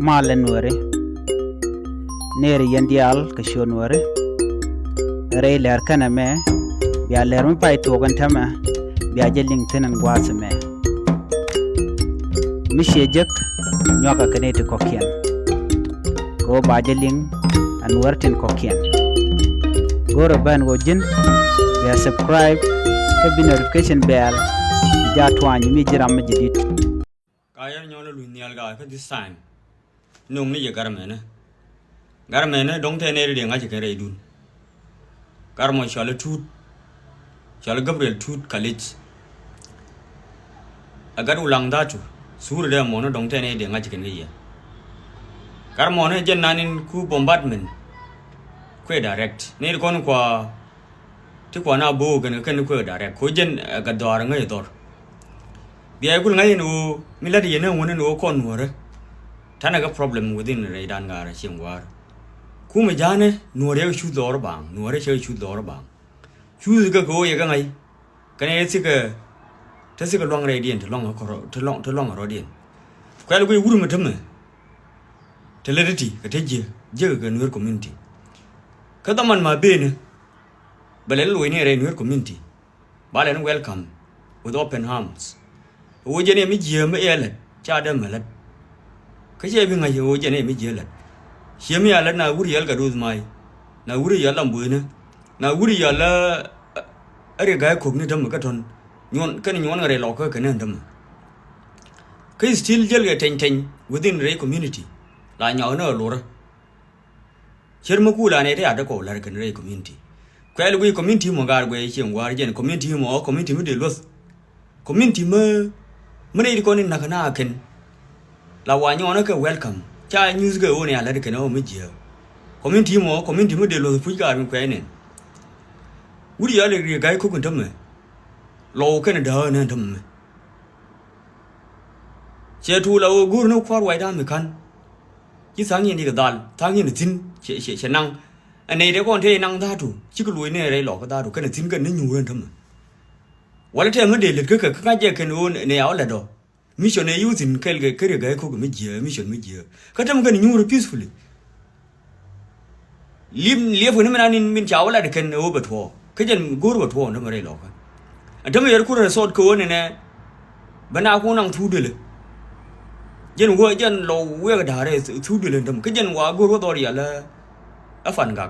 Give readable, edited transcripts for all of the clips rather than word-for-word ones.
male Nuääri nere yandial kasho Nuääri rey ler kana me biya ler mi pay togan tama biya jeling tenen gwasa me mi shejek nyoka kanete kokien go ba jeling an wartin kokien goro ban go jin biya subscribe ka bi notification bell ja twani mi jiram mi jidit kaya nyolo lu nial ga ka this time nung ni ye garmene dong te ne ri nga je kere dun garmo shale tut shale gabriel tut college agar ulang da tu sur de mono dong te ne de nga je kene ye garmo ne jen nanin ku bombardment ku direct ne kon kwa ti kwa na bo gan kan ku direct ko jen ga dor nga ye dor biya kul ngai no miladi ye ne wona no kon wore tana ga problem within raidan gara chingwar kuma jane nuore shu dor bang nuore che shu dor bang shu ga go ye ga ngai kane sika tasika long radiant long ko to long radiant kwal go wuru mutama teledity ka teje je ga nuer community kada man ma bene balen lo ne re nuer community balen welcome with open arms wo je ne mi je ma ele cha da malat kaje bi ngai wo je ne mi je lat shemi ala na wuri yal ga doz mai na wuri yal ambuina na wuri yal are ga ko ni dam ka ton nyon kan nyon ngare lo ka kan dam kai still jel ga ten within the community la nyaw na lo ra sherma kula ne ta da ko lar kan re community kwai lu community mo gar gwe chen war jen community mo community mi de los community ma mene ko ni na kana ken la wa nyon na ka welcome cha news ga woni ala de kana o mi je community mo de lo fu ga mi kwai ne wuri ya le ga ko kun tamme lo kana da na tamme che tu la o gur no kwar wai da mi kan ki sang yin ni ga dal tang yin tin che nang ane de kon te nang da tu chi ku lu ne re lo ka da tu kana tin kan ni nyu ran tamme wala te ma de le ka je kan o ne ya la do mission e using kelge kere ga ko mi je mission mi je katam kan nyuru peacefully lim lefu ne manin min chawla de kan o batwo kajen gor batwo ne mare loka adam yer ku resort ko ne bana ko nang thude le jen wo jen lo we ga dare thude le dam kajen wa gor wo dor ya la afan ga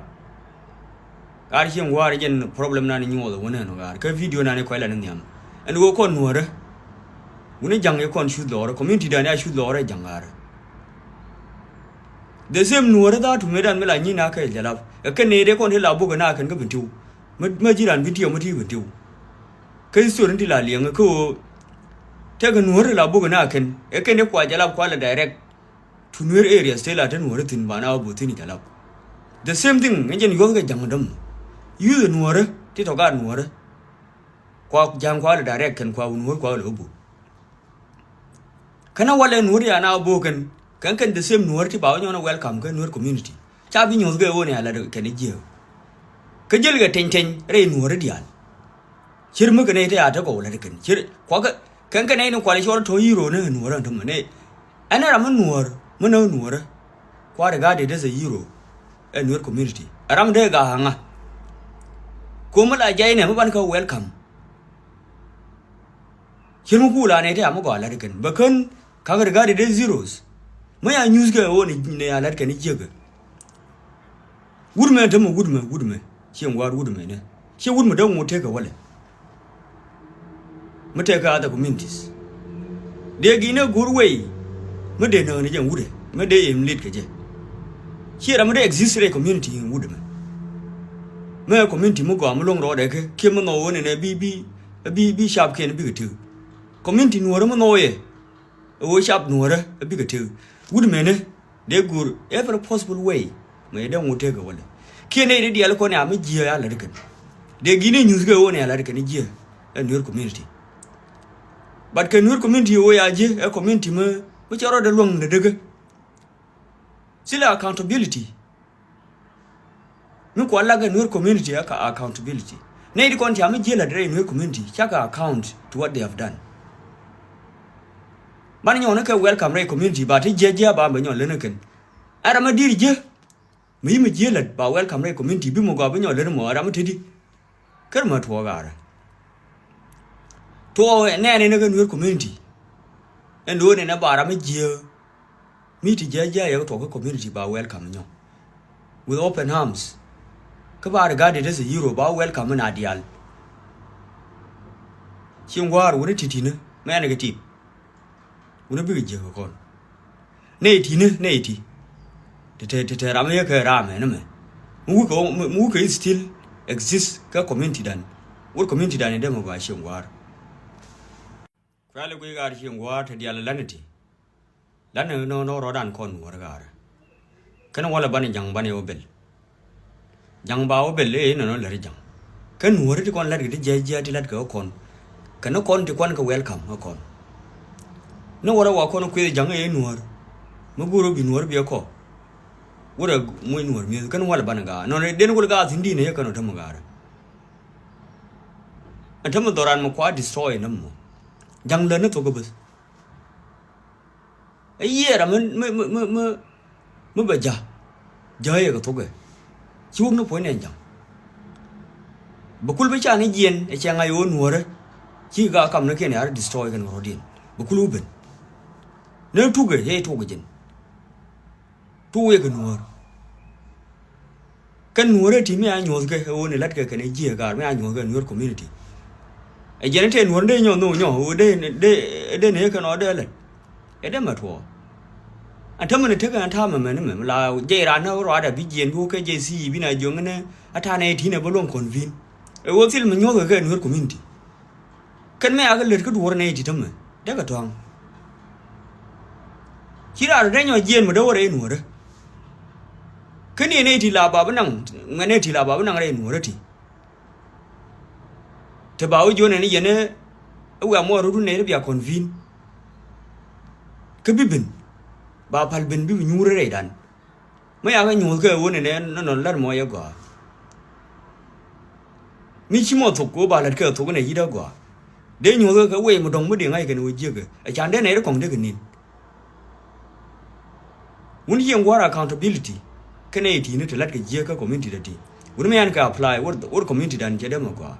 gar hin war jen problem na ni nyodo wona no gar ka video na ne ko la ne nyam en wo ko nuore wuni jang ye kon shoot lore community da ne shoot lore jangara the same nuore da tu medan mela ni na ka jala ka ne de kon la bu ga na kan ga bintu ma jiran bintu ma ti bintu kai so rin la liyan ko ta ga nuore la bu ga na kan e ka ne kwa jala kwa la direct to nuer area stay la ta nuore tin ba na bu tin jala the same thing ngen yo ga jang dam yu nuore ti to ga nuore kwa jang kwa la direct kan kwa nuore kwa la bu kana wala nuori ana boken kan the same nuori ti bawo nyona welcome ka nuori community cha bi nyos ga woni ala kan je ka jel ga ten re nuori dial chir mu gane ta ta ko la kan chir kwa kan ne no kwali shor to hero ne nuori to ne ana ra mun nuori mun no nuori kwa da ga de da hero a nuori community aram de ga hanga ko mu la jai ne mu ban ka welcome chir mu kula ne ta mu ga la kan bakan kaga ga de zeros maya news ga woni ne alat kan jega gudme ta mu gudme shin war gudme ne shi gudme dan mu te ga wala mu te ga da communities de gi ne gurwei mu de na ne jan wude mu de im lead ka je shi ra mu de exist re community in gudme me community mu ga mu long ro de ke mu no woni ne bi sharp ken bi ga tu community no ro mu no ye o sharp nuora biga te would mene de gur every possible way me dan wote ga wala kene de dial ko ne am jiya ya la kan de gine news ga woni ala kan jiya a Nuer community but kan Nuer community o ya je a community me charo de long de daga sila accountability mi ko ala ga Nuer community aka accountability ne di kon ti am jiya la de Nuer community chaka account to what they have done ban nyon ke welcome re community ba ti je ba ba nyon le ken ara ma dir je mi je la ba welcome re community bi mo ga ba nyon le mo ara ma ti di kar ma to ga ra to ne ne ke Nuer community en do ne na ba ara ma je mi ti je ya to ko community ba welcome nyon with open arms ka ba ga de as a hero ba welcome na dial chin war woni titi ne me ne ga ti woni bi je ko kon ne ti te ra me ka ra me ne me mu ko still exist ka community dan what community dan de mo ba chin war kwale ko ga chin war te dial lanati lan no ro dan kon war ga kana wala ban jang ban yo bel jang ba o bel e no la jang kan wor ti kon la de je ti lat ko kon kana kon ti kon ka welcome ko kon no wara wa kon ku jang e nuor mo guro bi nuor bi ko wara mo nuor mi kan wala ban ga no den gol ga zindi ne kan to mo ga atam doran mo kwa destroy nam mo jang le ne to ko bus ayera mo ba ja ye ko to ge chuông nó phối nền chẳng, bukul bây giờ này giên, cái chàng ai ôn nuor, chỉ cả cầm nó kia này destroy cái nó điên, bukul uben, nếu thu cái gì, thu cái nuor thì mấy anh nuor cái ôn này lát cái này giê cả mấy anh nuor cái nuor community, cái gì này thì nuor đây nhỏ đây này cái nó đây là, cái đó mà thua. Anh thầm mình thấy cái anh tham mà là dây ra nó rồi đã bị giết vô cái dây xì bị này dùng cái anh tham này thì này bao lâu còn vin, ở vô xí mình nhớ cái Nuer community, cái mấy cái lượt cái đuổi này thì thầm mình, đấy cái thằng, chỉ là đấy nhỏ giết mà đâu có đấy Nuer đấy, cái này thì là bà vẫn năng, cái này thì là bà vẫn năng đấy Nuer đấy thì bảo vô này giờ này, ở ngoài mua rồi này nó bị còn vin, cái bị bệnh ba phal ben bi nyure re dan me ya ga nyu ke woni ne no lar mo ya go mi chi mo thuk ko ba lar ke thuk ne yi da go de nyu ke we mo dong mo de ngai ke no ji ke a chan de ne re kong de ke nin woni yen war accountability ke ne ti ne te lat ke ji ka community da ti woni me an ka apply what community dan je de mo go